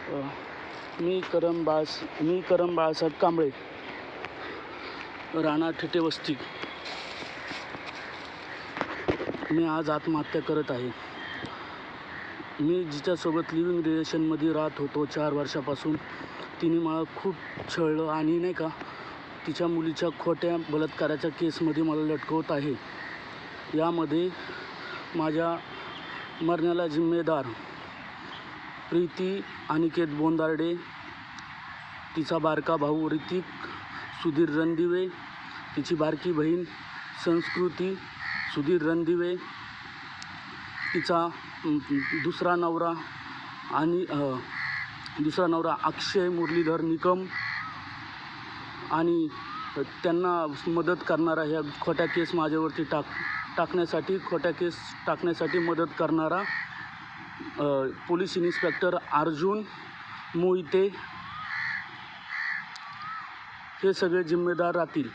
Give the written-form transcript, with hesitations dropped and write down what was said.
अ, मी करम बाळासाहेब कांबळे, राणा ठेटे वस्ती. मी आज आत्महत्या करत आहे. मी जिच्यासोबत लिव्हिंग रिलेशनमध्ये राहत होतो 4 वर्षापासून, तिने मला खूप छळलं आणि नाही का तिच्या मुलीच्या खोट्या बलात्काराच्या केसमध्ये मला लटकवत आहे. यामध्ये माझ्या मरण्याला जिम्मेदार प्रीती अनिकेत बोंदार्डे, तिचा बारका भाऊ ऋतिक सुधीर रणदिवे, तिची बारकी बहीण संस्कृती सुधीर रणदिवे, तिचा दुसरा नवरा अक्षय मुरलीधर निकम आणि त्यांना मदत करणारा, ह्या खोट्या केस माझ्यावरती टाकण्यासाठी मदत करणारा पोलीस इन्स्पेक्टर अर्जुन मोहिते, हे सगळे जिम्मेदार राहतील.